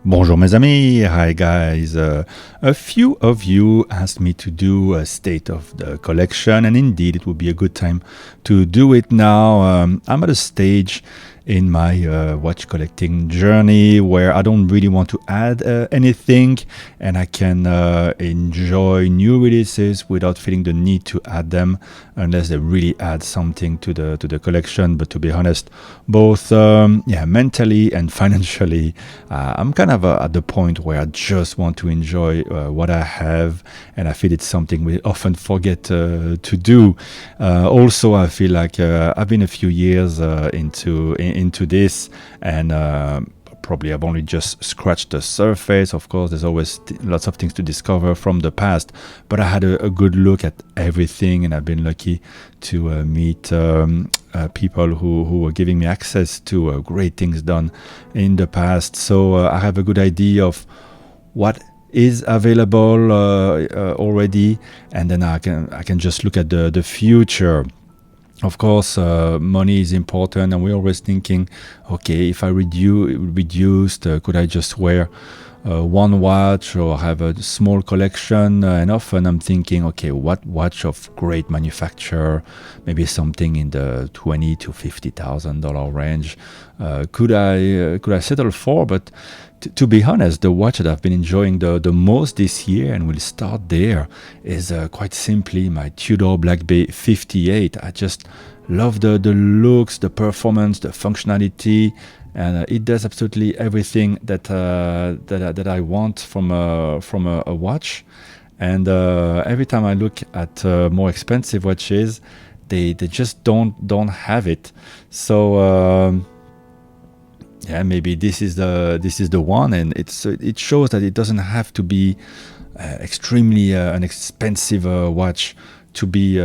Bonjour mes amis, hi guys. A few of you asked me to do a state of the collection, and indeed it would be a good time to do it now. I'm at a stage in my watch collecting journey where I don't really want to add anything, and I can enjoy new releases without feeling the need to add them unless they really add something to the collection. But to be honest, both mentally and financially, I'm kind of at the point where I just want to enjoy what I have, and I feel it's something we often forget to do. Also, I feel like I've been a few years into this, and probably I've only just scratched the surface. Of course, there's always lots of things to discover from the past, but I had a good look at everything, and I've been lucky to meet people who were giving me access to great things done in the past. So I have a good idea of what is available already, and then I can just look at the future. Of course, money is important, and we're always thinking, okay, if I reduced, could I just wear one watch or have a small collection? And often I'm thinking, okay, what watch of great manufacturer, maybe something in the $20,000 to $50,000 range, could I settle for? But to be honest, the watch that I've been enjoying the most this year, and we'll start there, is quite simply my Tudor Black Bay 58. I just love the looks, the performance, the functionality, and it does absolutely everything that I want from a watch. And every time I look at more expensive watches, they just don't have it. So. Yeah, maybe this is the one, and it shows that it doesn't have to be extremely an expensive watch to be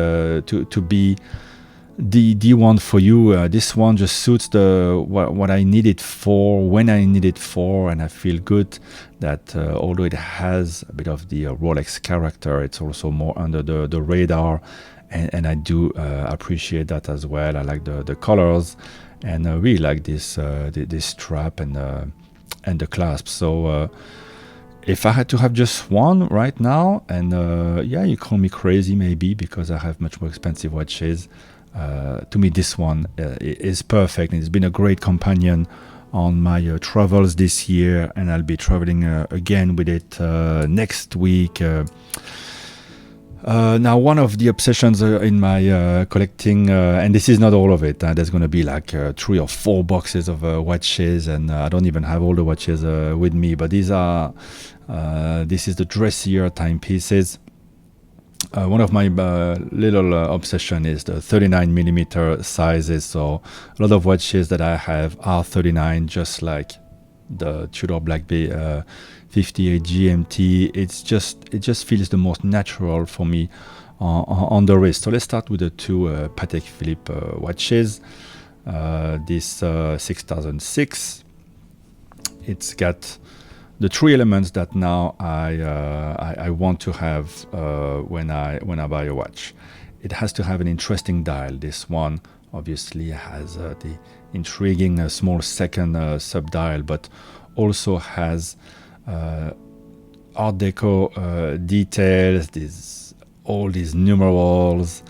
the one for you. This one just suits what I need it for, when I need it for, and I feel good that although it has a bit of the Rolex character, it's also more under the radar, and I do appreciate that as well. I like the colors. And I really like this strap and the clasp. So if I had to have just one right now, and you call me crazy maybe because I have much more expensive watches, to me this one is perfect. And it's been a great companion on my travels this year, and I'll be traveling again with it next week. Now, one of the obsessions in my collecting, and this is not all of it, there's going to be like 3 or 4 boxes of watches, and I don't even have all the watches with me, but this is the dressier timepieces. One of my little obsession is the 39 millimeter sizes, so a lot of watches that I have are 39, just like the Tudor Black Bay 58 GMT. It just feels the most natural for me on the wrist. So let's start with the 2 Patek Philippe watches. This 6006. It's got the 3 elements that now I want to have when I buy a watch. It has to have an interesting dial. This one obviously has the intriguing small second sub-dial, but also has Art Deco details, all these numerals.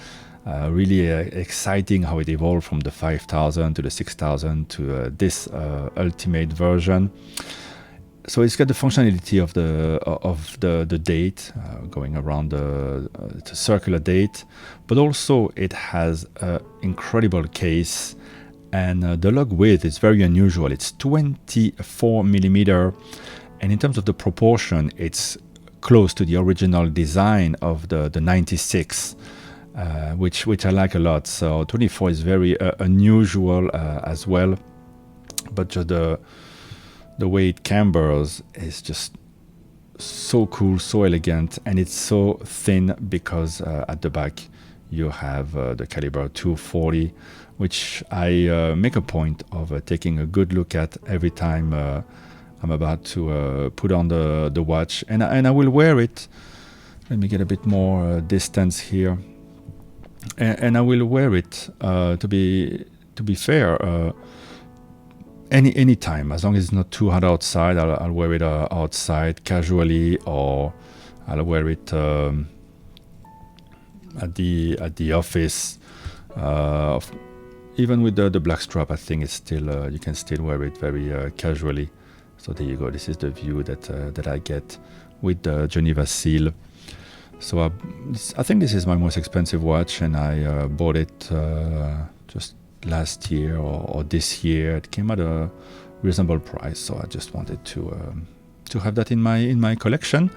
Really exciting how it evolved from the 5000 to the 6000 to this ultimate version. So it's got the functionality of the date going around the circular date, but also it has an incredible case, and the lug width is very unusual. It's 24 millimeter, and in terms of the proportion, it's close to the original design of the 96, which I like a lot. So 24 is very unusual as well, but just the way it cambers is just so cool, so elegant, and it's so thin because at the back you have the caliber 240, which I make a point of taking a good look at every time I'm about to put on the watch, and I will wear it. Let me get a bit more distance here, and I will wear it. To be fair, any time, as long as it's not too hot outside. I'll wear it outside casually, or I'll wear it at the office. Even with the black strap, I think it's still you can still wear it very casually. So there you go. This is the view that I get with the Geneva seal. So I think this is my most expensive watch, and I bought it just last year or this year. It came at a reasonable price, so I just wanted to have that in my collection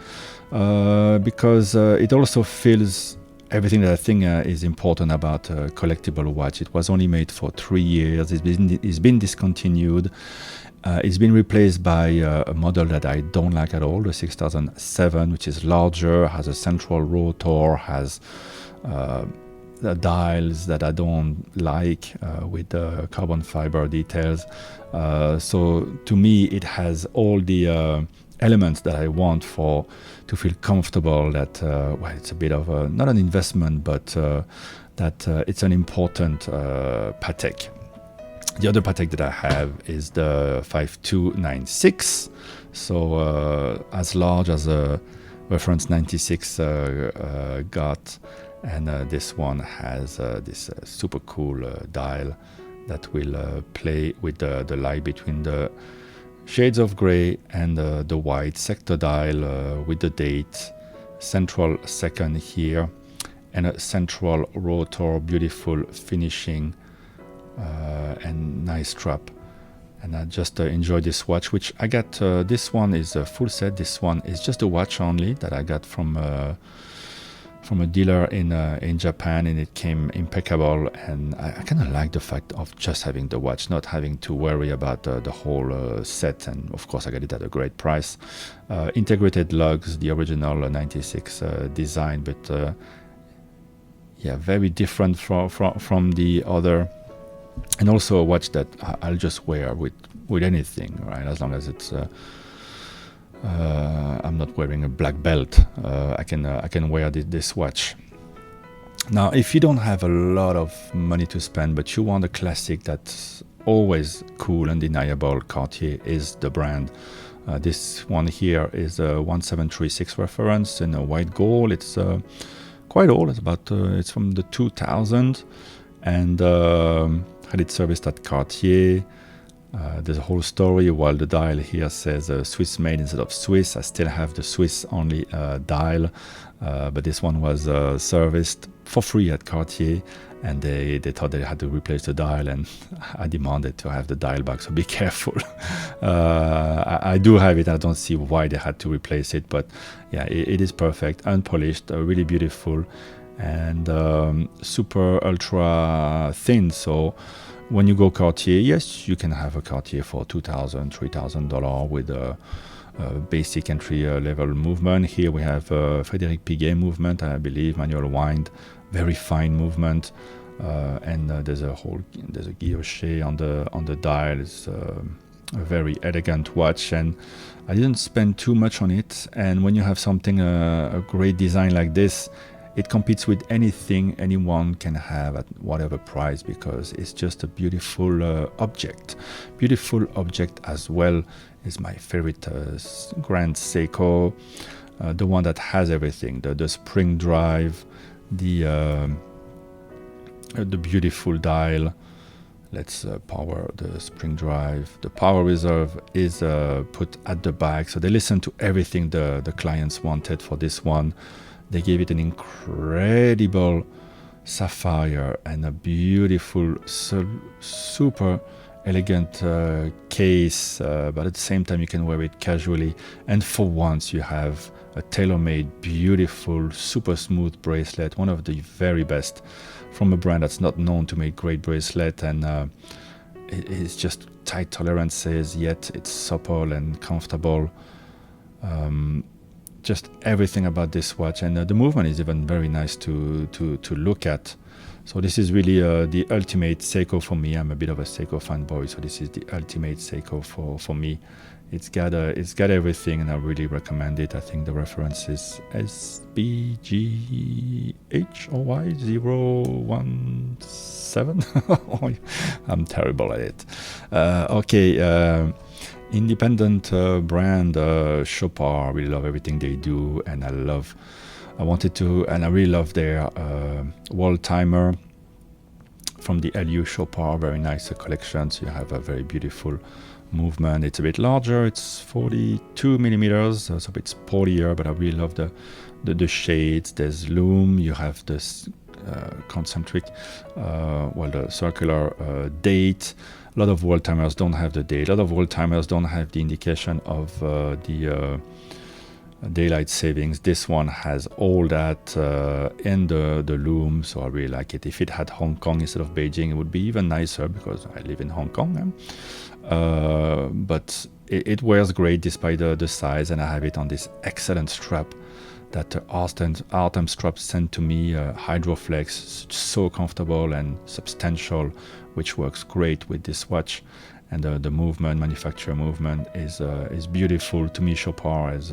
because it also fills everything that I think is important about a collectible watch. It was only made for 3 years. It's been discontinued. It's been replaced by a model that I don't like at all, the 6007, which is larger, has a central rotor, has the dials that I don't like with the carbon fiber details. So to me, it has all the elements that I want to feel comfortable, that well, it's a bit of not an investment, but that it's an important Patek. The other Patek that I have is the 5296, so as large as a reference 96 got, and this one has this super cool dial that will play with the light between the shades of gray and the white sector dial with the date, central second here, and a central rotor, beautiful finishing. And nice strap, and I just enjoy this watch, which I got. This one is a full set. This one is just a watch only that I got from a dealer in Japan, and it came impeccable. And I kind of like the fact of just having the watch, not having to worry about the whole set. And of course, I got it at a great price. Integrated lugs, the original 96 design, but yeah, very different from the other. And also a watch that I'll just wear with anything, right? As long as it's I'm not wearing a black belt, I can wear this watch. Now, if you don't have a lot of money to spend, but you want a classic that's always cool, undeniable, Cartier is the brand. This one here is a 1736 reference in a white gold. It's quite old. It's from the 2000, and had it serviced at Cartier. There's a whole story. While the dial here says Swiss made instead of Swiss, I still have the Swiss only dial, but this one was serviced for free at Cartier, and they thought they had to replace the dial, and I demanded to have the dial back, so be careful. I do have it. I don't see why they had to replace it, but yeah, it is perfect, unpolished, really beautiful, and super ultra thin. So when you go Cartier, yes, you can have a Cartier for $2,000, $3,000 with a basic entry level movement. Here we have Frédéric Piguet movement, I believe, manual wind, very fine movement, and there's a guilloche on the dial. It's a very elegant watch, and I didn't spend too much on it. And when you have something a great design like this, it competes with anything anyone can have at whatever price, because it's just a beautiful object. Beautiful object as well is my favorite Grand Seiko, the one that has everything, the spring drive, the beautiful dial. Let's power the spring drive. The power reserve is put at the back, so they listen to everything the clients wanted for this one. They gave it an incredible sapphire and a beautiful, super elegant case, but at the same time you can wear it casually. And for once you have a tailor-made, beautiful, super smooth bracelet, one of the very best from a brand that's not known to make great bracelet, and it's just tight tolerances, yet it's supple and comfortable. Just everything about this watch, and the movement is even very nice to look at. So this is really the ultimate Seiko for me. I'm a bit of a Seiko fanboy, so this is the ultimate Seiko for me. it's got everything, and I really recommend it. I think the reference is SBGHOY017. I'm terrible at it. Independent brand Chopard. I really love everything they do, and I really love their wall timer from the LU Chopard. Very nice collection. So you have a very beautiful movement. It's a bit larger. It's 42 millimeters, so it's sportier. But I really love the shades. There's loom. You have this concentric, the circular date. A lot of wall timers don't have the date. A lot of wall timers don't have the indication of the daylight savings. This one has all that in the loom, so I really like it. If it had Hong Kong instead of Beijing, it would be even nicer because I live in Hong Kong. But it wears great despite the size, and I have it on this excellent strap that Artem strap sent to me, Hydroflex, so comfortable and substantial, which works great with this watch. And the movement, manufacturer movement, is beautiful. To me, Chopard is.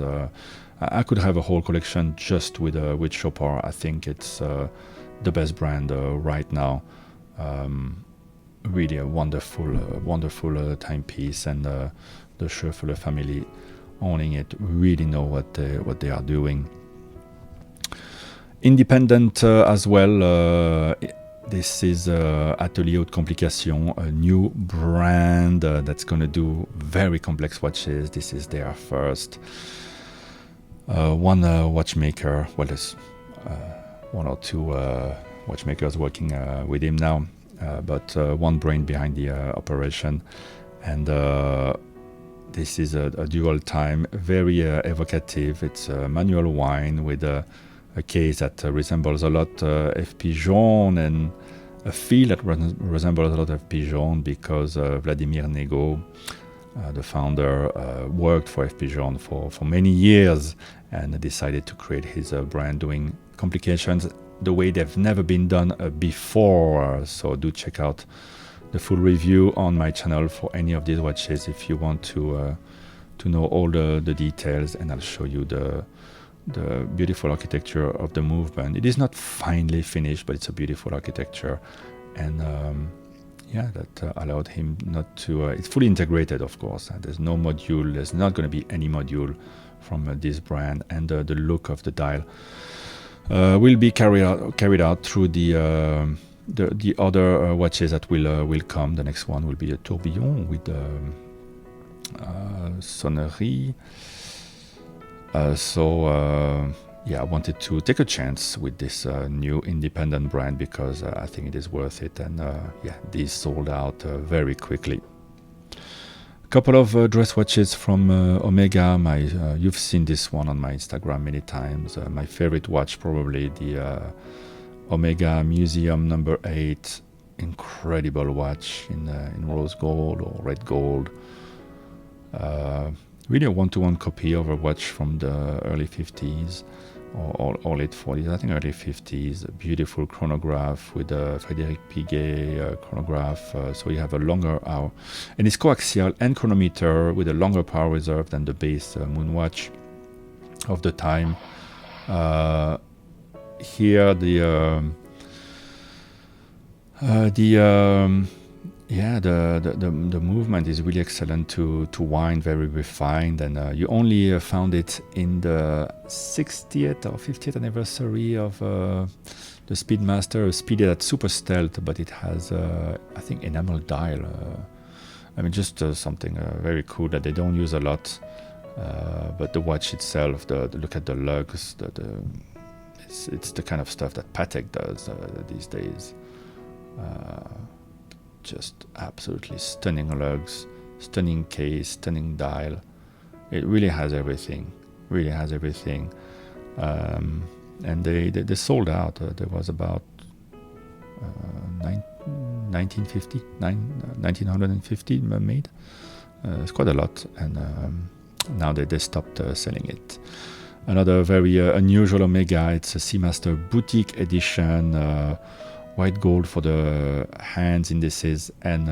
I could have a whole collection just with Chopard. I think it's the best brand right now. Really a wonderful timepiece, and the Schöffele family owning it really know what they are doing. Independent as well. This is Atelier Haute Complication, a new brand that's going to do very complex watches. This is their first one watchmaker. Well, there's one or two watchmakers working with him now, but one brain behind the operation. And this is a dual time, very evocative. It's a manual wine with a case that resembles a lot FP Jaune, and a feel that resembles a lot of FP Jaune, because Vladimir Nego, the founder, worked for FP Jaune for many years, and decided to create his brand doing complications the way they've never been done before. So do check out the full review on my channel for any of these watches if you want to know all the details, and I'll show you the beautiful architecture of the movement. It is not finely finished, but it's a beautiful architecture, and that allowed him not to. It's fully integrated, of course. There's no module. There's not going to be any module from this brand, and the look of the dial will be carried out through the other watches that will come. The next one will be a tourbillon with sonnerie. I wanted to take a chance with this new independent brand, because I think it is worth it, and these sold out very quickly. A couple of dress watches from Omega. You've seen this one on my Instagram many times. My favorite watch, probably the Omega Museum number 8. Incredible watch in rose gold or red gold. Really a one-to-one copy of a watch from the early 50s or late 40s, I think early 50s. A beautiful chronograph with a Frédéric Piguet chronograph. So you have a longer hour. And it's coaxial and chronometer with a longer power reserve than the base moon watch of the time. Here the movement is really excellent to wind, very refined, and you only found it in the 60th or 50th anniversary of the Speedmaster, a Speedy that's super stealth, but it has, I think, enamel dial. Just something very cool that they don't use a lot. But the watch itself, the look at the lugs, it's the kind of stuff that Patek does these days. Just absolutely stunning lugs, stunning case, stunning dial. It really has everything. And they sold out. There was about 1950 made. It's quite a lot, and now they stopped selling it. Another very unusual Omega. It's a Seamaster Boutique Edition. White gold for the hands indices, and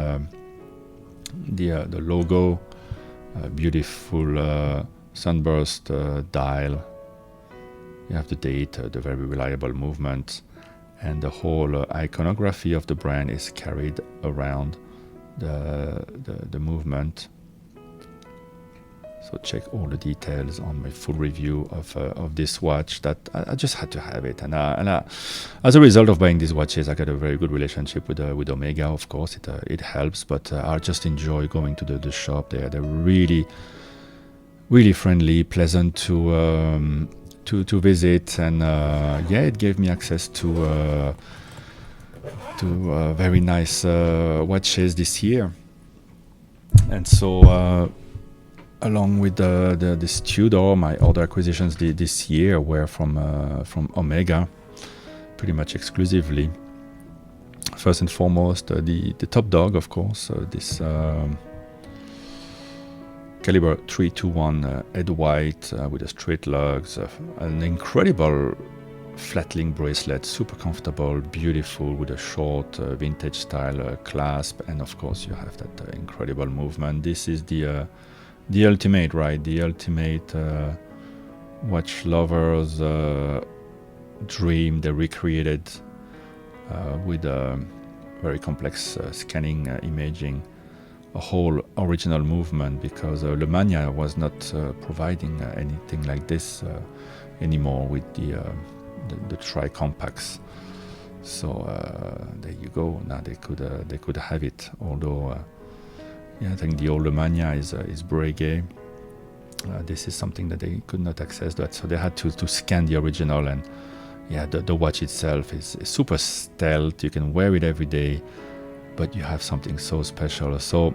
the logo beautiful sunburst dial. You have the date, the very reliable movement, and the whole iconography of the brand is carried around the movement. So check all the details on my full review of this watch. That I just had to have it, and as a result of buying these watches, I got a very good relationship with Omega. Of course, it helps, but I just enjoy going to the shop. They're really friendly, pleasant to visit, and it gave me access to very nice watches this year. And so along with this Tudor, my other acquisitions this year were from Omega, pretty much exclusively. First and foremost, the top dog, of course, this caliber 321 Ed White with the straight lugs, an incredible flat link bracelet, super comfortable, beautiful, with a short vintage style clasp, and of course you have that incredible movement. This is the ultimate, right? The ultimate watch lovers dream. They recreated with very complex scanning imaging a whole original movement, because Le Mania was not providing anything like this anymore with the tri-compacts. So there you go. Now they could have it. Although I think the old Le Mania is Breguet. This is something that they could not access that, so they had to scan the original. And the watch itself is super stealth. You can wear it every day, but you have something so special. So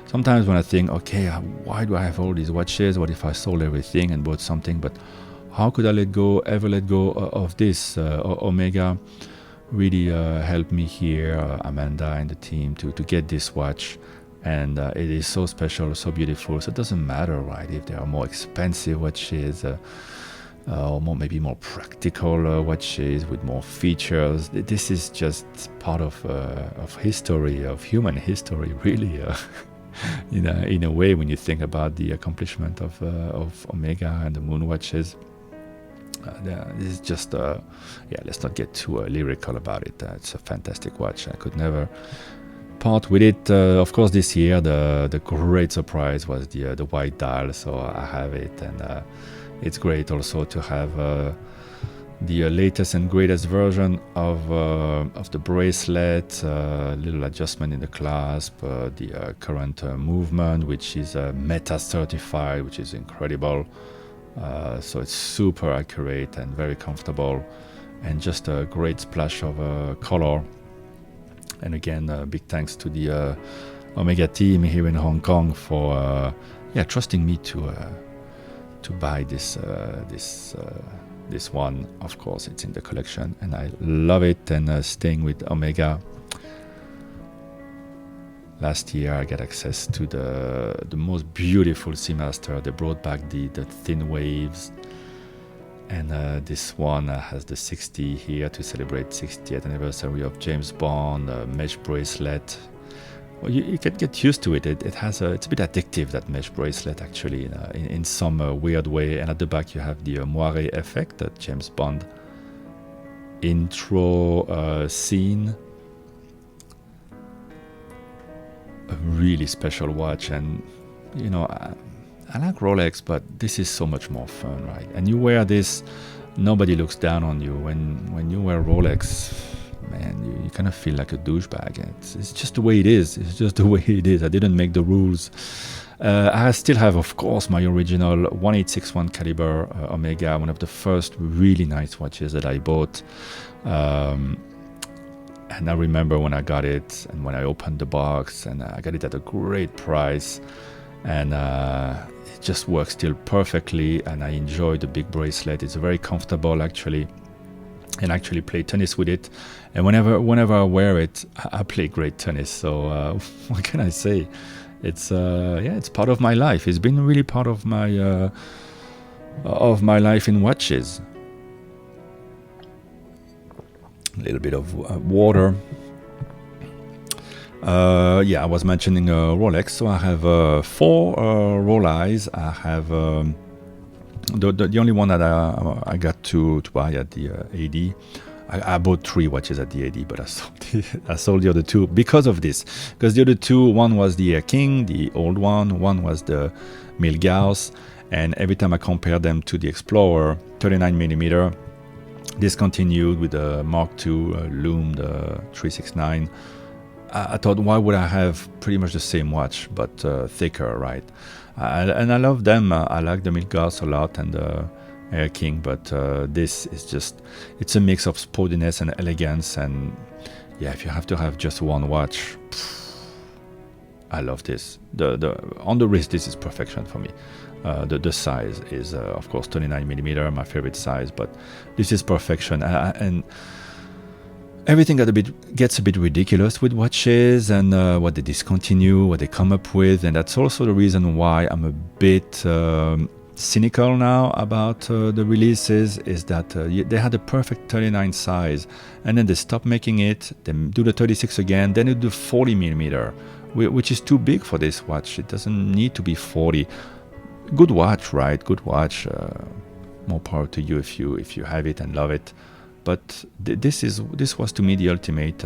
sometimes when I think, okay, why do I have all these watches? What if I sold everything and bought something? But how could I ever let go of this? Omega really helped me here, Amanda and the team, to get this watch. And it is so special, so beautiful. So it doesn't matter, right, if there are more expensive watches or maybe more practical watches with more features. This is just part of history, of human history, really. In a way, when you think about the accomplishment of Omega and the moon watches. This is just let's not get too lyrical about it. It's a fantastic watch. I could never part with it. Of course, this year the great surprise was the white dial, so I have it, and it's great also to have the latest and greatest version of the bracelet, little adjustment in the clasp, the current movement, which is Meta certified, which is incredible. So it's super accurate and very comfortable, and just a great splash of color. And again, big thanks to the Omega team here in Hong Kong for trusting me to buy this one. Of course, it's in the collection, and I love it. And staying with Omega, last year I got access to the most beautiful Seamaster. They brought back the thin waves, and this one has the 60 here to celebrate 60th anniversary of James Bond, mesh bracelet. Well, you can get used to it. It has it's a bit addictive, that mesh bracelet, actually, in some weird way. And at the back you have the moire effect, that James Bond intro scene. A really special watch, and I like Rolex, but this is so much more fun, right? And you wear this, nobody looks down on you. When you wear Rolex, man, you kind of feel like a douchebag. It's just the way it is. It's just the way it is. I didn't make the rules. I still have, of course, my original 1861 caliber Omega, one of the first really nice watches that I bought. And I remember when I got it, and when I opened the box, and I got it at a great price, and it just works still perfectly, and I enjoy the big bracelet. It's very comfortable, actually, and I actually play tennis with it. And whenever I wear it, I play great tennis. So what can I say? It's it's part of my life. It's been really part of my life in watches. A little bit of water. Yeah, I was mentioning Rolex, so I have 4 Rolex. I have the only one that I got to buy at the AD. I bought 3 watches at the AD, but I sold the other 2 because of this. Because the other 2, one was the King, the old one was the Milgauss, and every time I compare them to the Explorer 39mm, discontinued with the Mark II loomed 369, I thought, why would I have pretty much the same watch but thicker, right? And I love them. I like the Milgauss a lot and the Air King, but this is just, it's a mix of sportiness and elegance. And yeah, if you have to have just one watch, I love this. The on the wrist, this is perfection for me. The size is of course 39mm, my favorite size, but this is perfection. And everything gets a bit ridiculous with watches and what they discontinue, what they come up with, and that's also the reason why I'm a bit cynical now about the releases. Is that they had a perfect 39 size, and then they stop making it, then do the 36 again, then they do 40mm, which is too big for this watch. It doesn't need to be 40. Good watch, right? Good watch. More power to you if you have it and love it. But this was to me the ultimate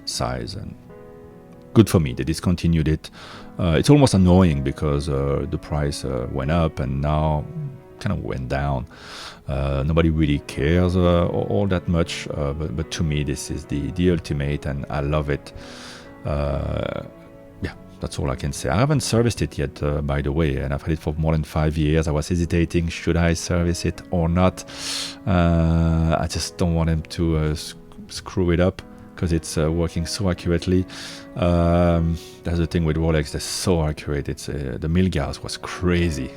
size, and good for me. They discontinued it. It's almost annoying because the price went up and now kind of went down. Nobody really cares all that much, but to me this is the ultimate, and I love it. Yeah, that's all I can say. I haven't serviced it yet, by the way, and I've had it for more than 5 years. I was hesitating, should I service it or not? I just don't want them to screw it up, because it's working so accurately. That's the thing with Rolex, they're so accurate. It's the Milgauss was crazy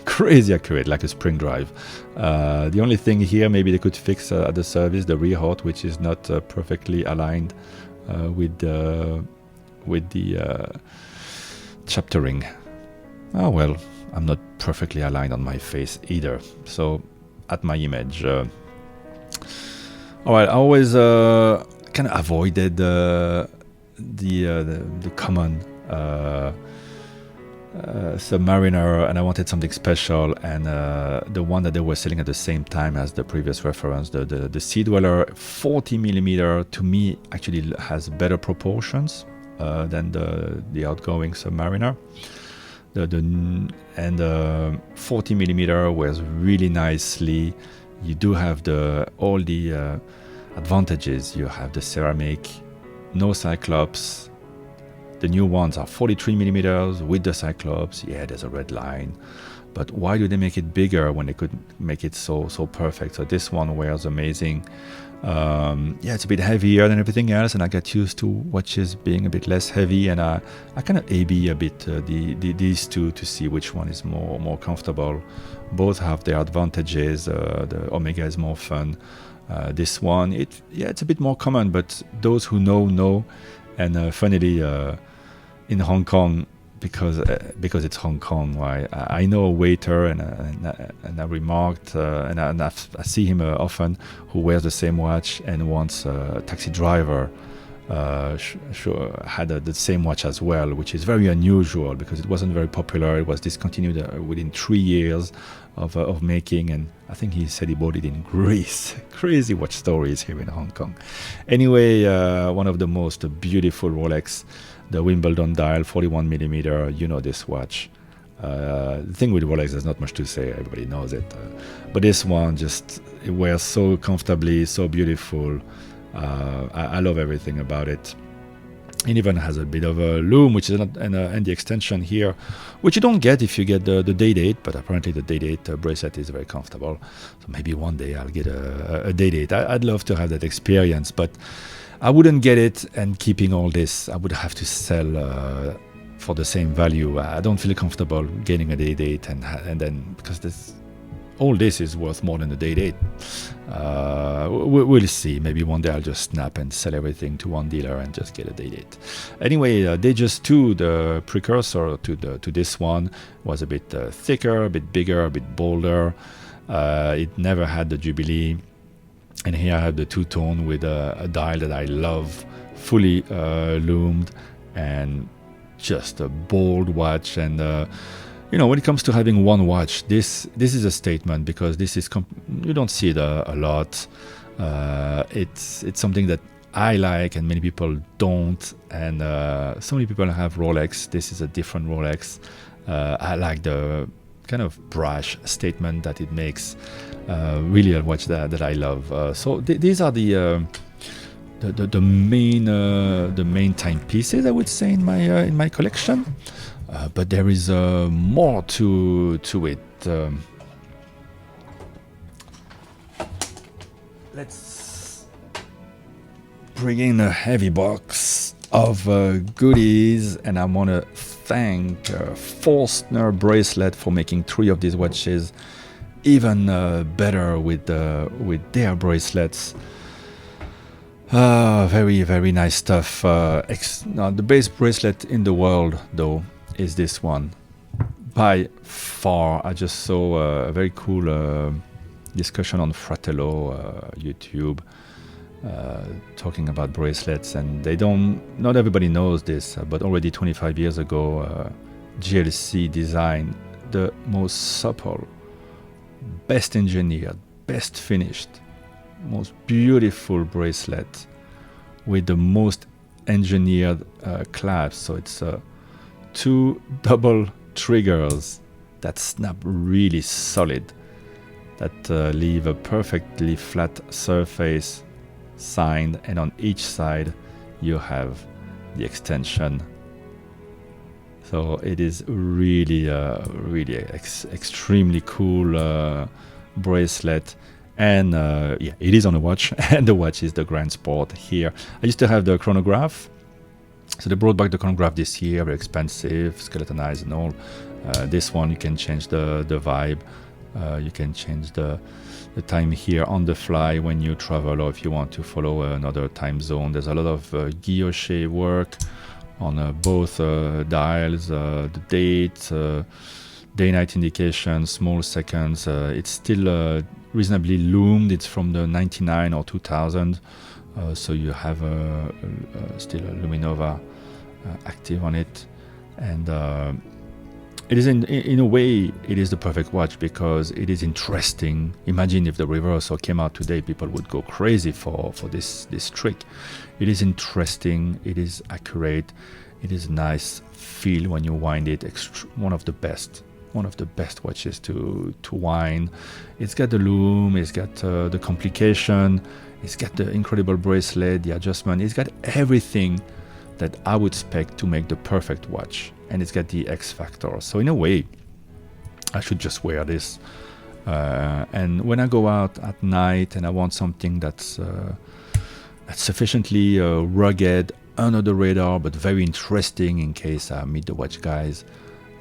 accurate, like a spring drive. The only thing here, maybe they could fix at the service, the rear hot, which is not perfectly aligned with the chaptering. Oh well, I'm not perfectly aligned on my face either, so at my image. All right, I always kind of avoided the common Submariner, and I wanted something special, and the one that they were selling at the same time as the previous reference, the Sea Dweller 40mm, to me actually has better proportions than the outgoing Submariner. And 40mm wears really nicely. You do have all the advantages. You have the ceramic, no Cyclops. The new ones are 43mm with the Cyclops. Yeah, there's a red line, but why do they make it bigger when they could make it so perfect? So this one wears amazing. Yeah, it's a bit heavier than everything else, and I got used to watches being a bit less heavy, and I kind of A/B a bit these two to see which one is more comfortable. Both have their advantages. The Omega is more fun. This one, it's a bit more common, but those who know. And funnily, in Hong Kong, because it's Hong Kong, right? I know a waiter, and I remarked, and I see him often, who wears the same watch, and once a taxi driver had the same watch as well, which is very unusual because it wasn't very popular. It was discontinued within 3 years of making, and I think he said he bought it in Greece. Crazy watch stories here in Hong Kong. Anyway, one of the most beautiful Rolex, the Wimbledon dial 41mm. You know this watch. The thing with Rolex, there's not much to say. Everybody knows it. But this one it wears so comfortably, so beautiful. I love everything about it. It even has a bit of a loom, which is and the extension here, which you don't get if you get the day date, but apparently the day date bracelet is very comfortable. So maybe one day I'll get a day date. I'd love to have that experience, but I wouldn't get it, and keeping all this, I would have to sell for the same value. I don't feel comfortable getting a day date, and then because all this is worth more than the day date. We'll see. Maybe one day I'll just snap and sell everything to one dealer and just get a day date. Anyway, Datejust 2, the precursor to this one, was a bit thicker, a bit bigger, a bit bolder. It never had the Jubilee. And here I have the two-tone with a dial that I love, fully loomed, and just a bold watch. And when it comes to having one watch, this is a statement, because this is you don't see it a lot. It's something that I like and many people don't, and so many people have Rolex. This is a different Rolex. I like the kind of brash statement that it makes. Really a watch that I love. So these are the main timepieces, I would say, in my collection. But there is more to it. Let's bring in a heavy box of goodies, and I want to thank Forstner Bracelet for making 3 of these watches even better with their bracelets. Very, very nice stuff. The best bracelet in the world, though, is this one. By far. I just saw a very cool discussion on Fratello YouTube, talking about bracelets, and not everybody knows this, but already 25 years ago, GLC designed the most supple, best engineered, best finished, most beautiful bracelet with the most engineered clasp. So it's 2 double triggers that snap really solid, that leave a perfectly flat surface, signed, and on each side you have the extension. So it is really extremely cool bracelet. And it is on a watch, and the watch is the Grand Sport here. I used to have the chronograph, so they brought back the chronograph this year. Very expensive, skeletonized and all. This one, you can change the vibe. You can change the time here on the fly when you travel, or if you want to follow another time zone. There's a lot of guilloche work on both dials, the date, day-night indication, small seconds. It's still reasonably loomed. It's from the 99 or 2000, so you have still a Luminova active on it. And it is in a way, it is the perfect watch because it is interesting. Imagine if the Reverso came out today, people would go crazy for this trick. It is interesting, it is accurate, it is nice feel when you wind it. One of the best watches to wind. It's got the loom, it's got the complication, it's got the incredible bracelet, the adjustment. It's got everything that I would expect to make the perfect watch, and it's got the X factor. So in a way, I should just wear this. And when I go out at night and I want something that's sufficiently rugged, under the radar, but very interesting in case I meet the watch guys,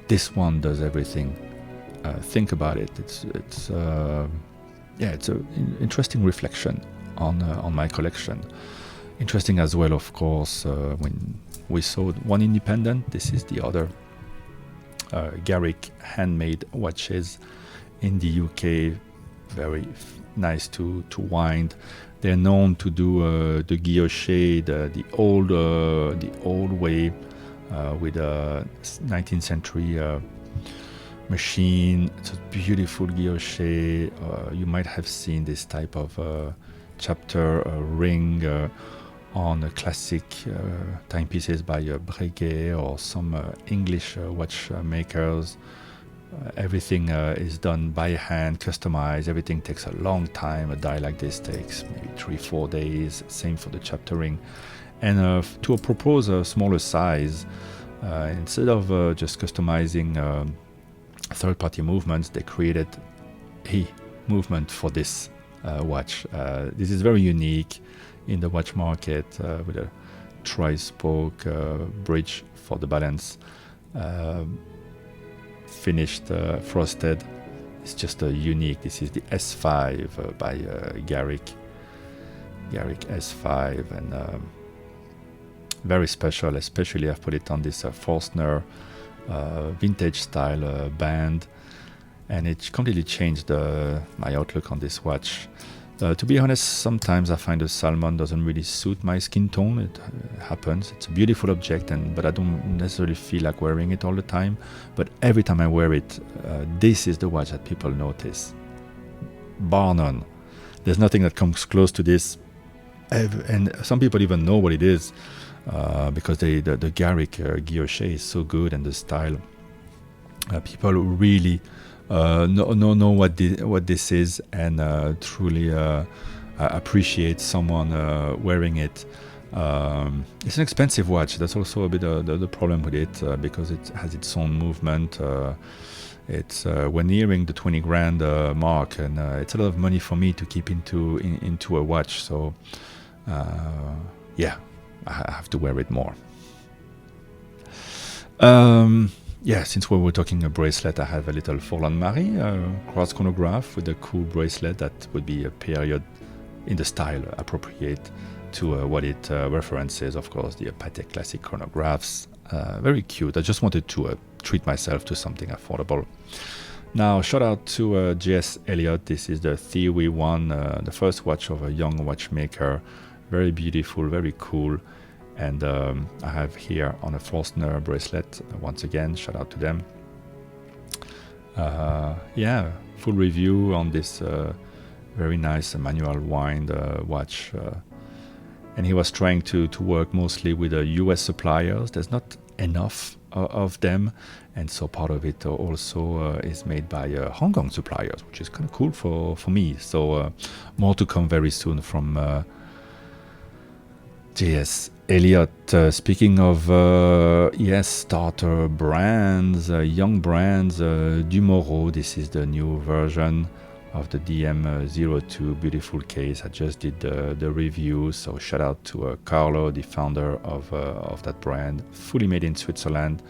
this one does everything. Think about it. It's an interesting reflection on my collection. Interesting as well, of course, when we saw one independent. This is the other Garrick handmade watches in the UK. Very nice to wind. They're known to do the guilloche, the old way, with a 19th century machine. It's a beautiful guilloche. You might have seen this type of chapter ring on classic timepieces by Breguet or some English watchmakers. Everything is done by hand, customized. Everything takes a long time. A die like this takes maybe 3-4 days. Same for the chapter ring. And to propose a smaller size, instead of just customizing third-party movements, they created a movement for this watch. This is very unique in the watch market, with a tri-spoke bridge for the balance. Finished frosted. It's just unique. This is the S5 by Garrick S5, and very special. Especially I've put it on this Forstner vintage style band, and it completely changed my outlook on this watch. To be honest, sometimes I find the salmon doesn't really suit my skin tone. It happens. It's a beautiful object, but I don't necessarily feel like wearing it all the time. But every time I wear it, this is the watch that people notice. Bar none. There's nothing that comes close to this. And some people even know what it is because the Garrick guilloche is so good, and the style. People really know what this is, and truly appreciate someone wearing it. It's an expensive watch. That's also a bit the problem with it because it has its own movement. We're nearing the 20 grand mark, and it's a lot of money for me to keep into a watch. So yeah, I have to wear it more. Yeah, since we were talking a bracelet, I have a little Forlan Marie cross chronograph with a cool bracelet that would be a period in the style appropriate to what it references, of course, the Patek classic chronographs. Very cute. I just wanted to treat myself to something affordable. Now, shout out to J.S. Elliott. This is the Theory 1, the first watch of a young watchmaker. Very beautiful, very cool. And I have here on a Forstner bracelet, once again, shout out to them. Yeah, full review on this very nice manual wind watch. And he was trying to work mostly with US suppliers. There's not enough of them. And so part of it also is made by Hong Kong suppliers, which is kind of cool for me. So more to come very soon from J.S. Elliott. Speaking of starter brands, young brands, Dumoro. This is the new version of the DM02. Beautiful case. I just did the review, so shout out to Carlo, the founder of that brand. Fully made in Switzerland.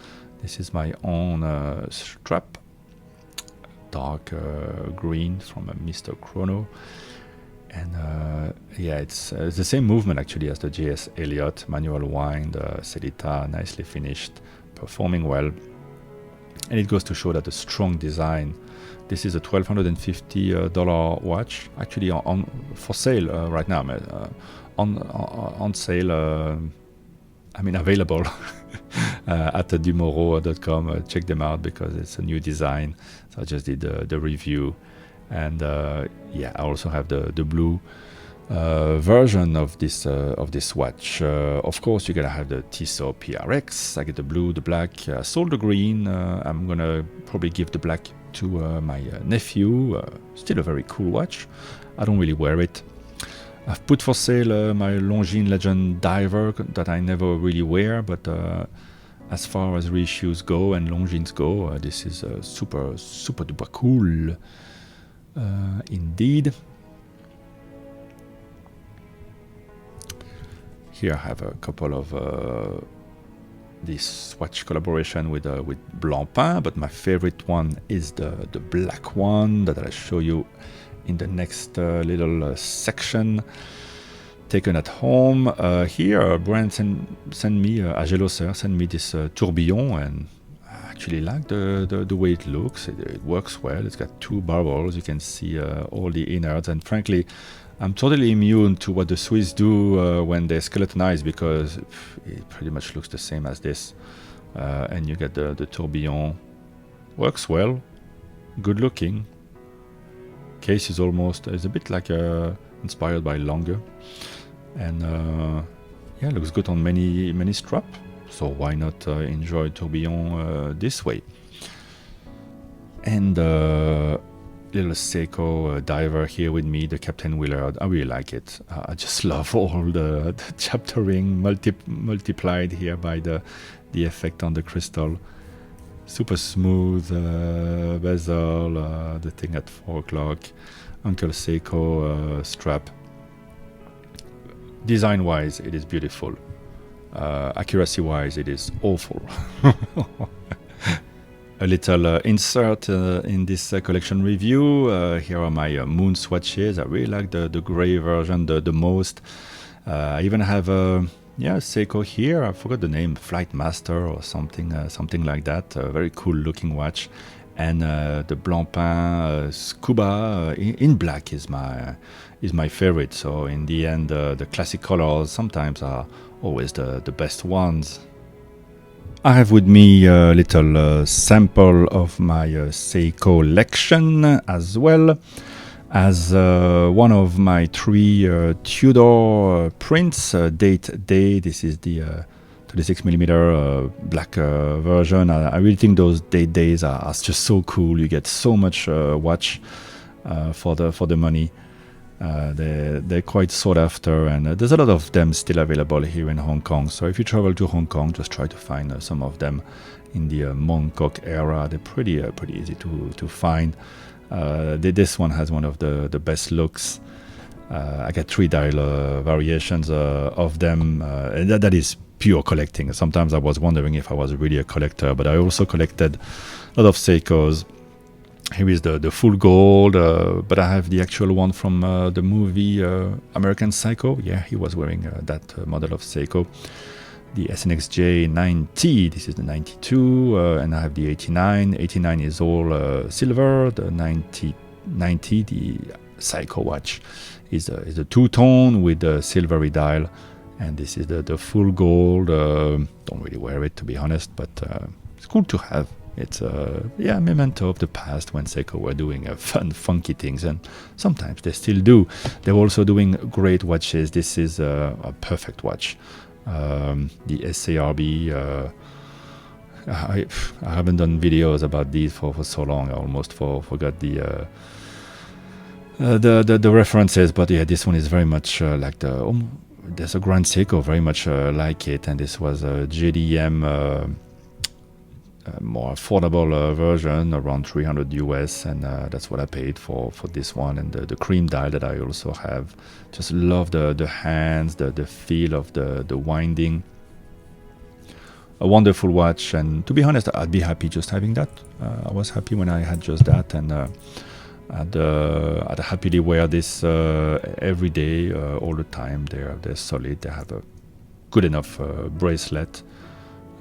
This is my own strap, dark green from Mr. Chrono. And yeah, it's the same movement actually as the J.S. Elliott manual wind, Celita, nicely finished, performing well. And it goes to show that a strong design. This is a $1,250 watch, actually for sale right now. On sale, available at dumoro.com. Check them out because it's a new design. So I just did the review. And yeah, I also have the blue version of this watch. Of course, you gotta have the Tissot PRX. I get the blue, the black. I sold the green. I'm gonna probably give the black to my nephew. Still a very cool watch. I don't really wear it. I've put for sale my Longines Legend Diver that I never really wear, but as far as reissues go and Longines go, this is super duper cool. Indeed. Here I have a couple of this watch collaboration with Blancpain, but my favorite one is the black one that I'll show you in the next little section. Taken at home. Here, a brand send me, Jaeger-LeCoultre send me this tourbillon, and I actually like the way it looks. It works well. It's got two bubbles. You can see all the innards, and frankly, I'm totally immune to what the Swiss do when they skeletonize, because it pretty much looks the same as this. And you get the tourbillon. Works well. Good looking. Case is a bit like inspired by Lange. And yeah, looks good on many straps. So why not enjoy tourbillon this way? And little Seiko diver here with me, the Captain Willard. I really like it. I just love all the chaptering multiplied here by the effect on the crystal. Super smooth bezel, the thing at 4 o'clock. Uncle Seiko strap. Design-wise, it is beautiful. Accuracy-wise, it is awful. A little insert in this collection review. Here are my moon swatches. I really like the gray version the most. I even have a Seiko here. I forgot the name, Flight Master or something like that. A very cool looking watch. and the Blancpain Scuba in black is my favorite. So in the end, the classic colors sometimes are always the best ones. I have with me a little sample of my Seiko collection, as well as one of my 3 Tudor prints, date day. This is the 36mm black version. I really think those date days are just so cool. You get so much watch for the money. They're quite sought after, and there's a lot of them still available here in Hong Kong. So if you travel to Hong Kong, just try to find some of them in the Mongkok era. They're pretty easy to find. This one has one of the best looks. I got 3 dial variations of them, and that is pure collecting. Sometimes I was wondering if I was really a collector, but I also collected a lot of Seikos. Here is the full gold, but I have the actual one from the movie American Psycho. Yeah, he was wearing that model of Seiko. The SNXJ 90, this is the 92, and I have the 89. 89 is all silver. The 90, the Seiko watch, is a two-tone with a silvery dial, and this is the full gold. Don't really wear it, to be honest, but it's cool to have. It's a memento of the past when Seiko were doing fun, funky things, and sometimes they still do. They're also doing great watches. This is a perfect watch. The SARB. I haven't done videos about these for so long. I almost forgot the references, but yeah, this one is very much like there's a Grand Seiko, very much like it, and this was a JDM. More affordable version, around 300 US, and that's what I paid for this one. And the cream dial that I also have, just love the hands, the feel of the winding. A wonderful watch, and to be honest, I'd be happy just having that. I was happy when I had just that, and I'd happily wear this every day, all the time. They're solid. They have a good enough bracelet.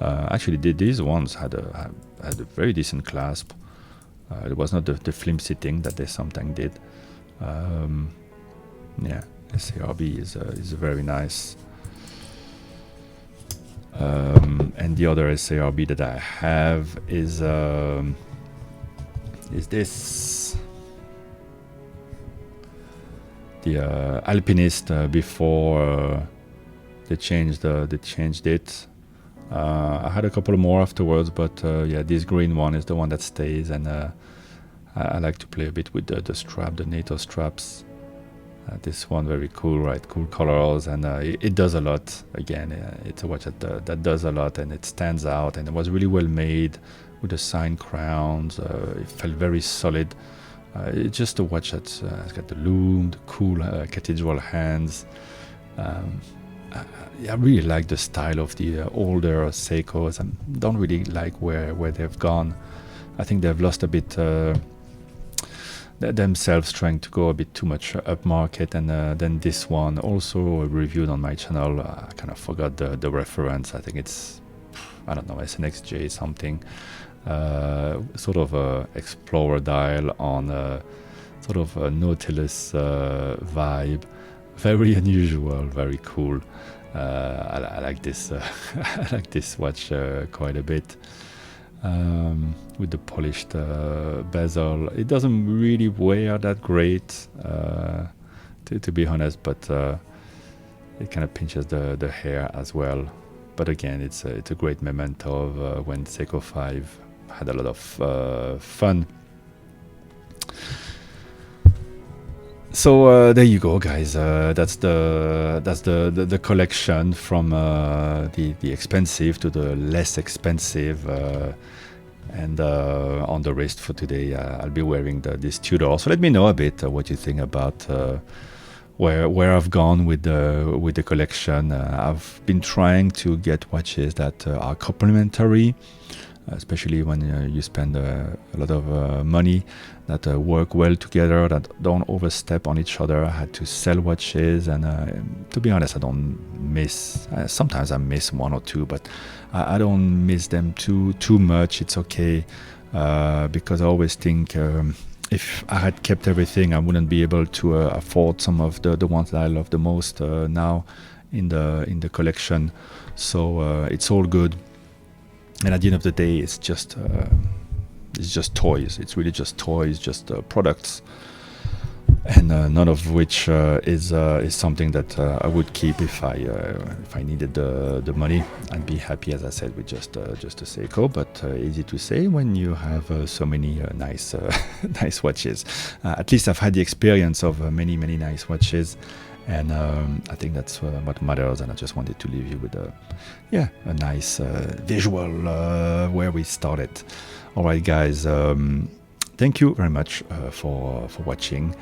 Actually, these ones had a very decent clasp. It was not the flimsy thing that they sometimes did. SARB is very nice. And the other SARB that I have is this. The Alpinist before they changed it. I had a couple more afterwards, but this green one is the one that stays, and I like to play a bit with the strap, the NATO straps. This one very cool, right? Cool colors, and it does a lot. Again, it's a watch that does a lot, and it stands out, and it was really well made with the sign crowns. It felt very solid. It's just a watch that's got the loom, the cool cathedral hands. I really like the style of the older Seikos. I don't really like where they've gone. I think they've lost a bit themselves, trying to go a bit too much upmarket. And then this one, also reviewed on my channel. I kind of forgot the reference. I think it's, I don't know, SNXJ something. Sort of a explorer dial on a sort of a Nautilus vibe. Very unusual, very cool. I like this. I like this watch quite a bit. With the polished bezel, it doesn't really wear that great, to be honest. But it kind of pinches the hair as well. But again, it's a great memento of when Seiko 5 had a lot of fun. So there you go, guys. That's the collection from the expensive to the less expensive, and on the wrist for today, I'll be wearing this Tudor. So let me know a bit what you think about where I've gone with the collection. I've been trying to get watches that are complementary, especially when you spend a lot of money, that work well together, that don't overstep on each other. I had to sell watches, and to be honest, I don't miss. Sometimes I miss one or two, but I don't miss them too much. It's okay. because I always think if I had kept everything, I wouldn't be able to afford some of the ones that I love the most now in the collection. So it's all good. And at the end of the day, it's just toys. It's really just toys, just products, and none of which is something that I would keep if I needed the money. I'd be happy, as I said, with just a Seiko. But easy to say when you have so many nice nice watches. At least I've had the experience of many nice watches. And I think that's what matters, and I just wanted to leave you with a nice visual where we started. All right, guys, thank you very much for watching,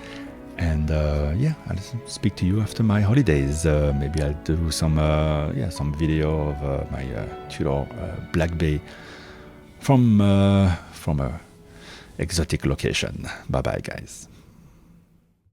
and I'll speak to you after my holidays. Maybe I'll do some video of my Tudor Black Bay from a exotic location. Bye bye, guys.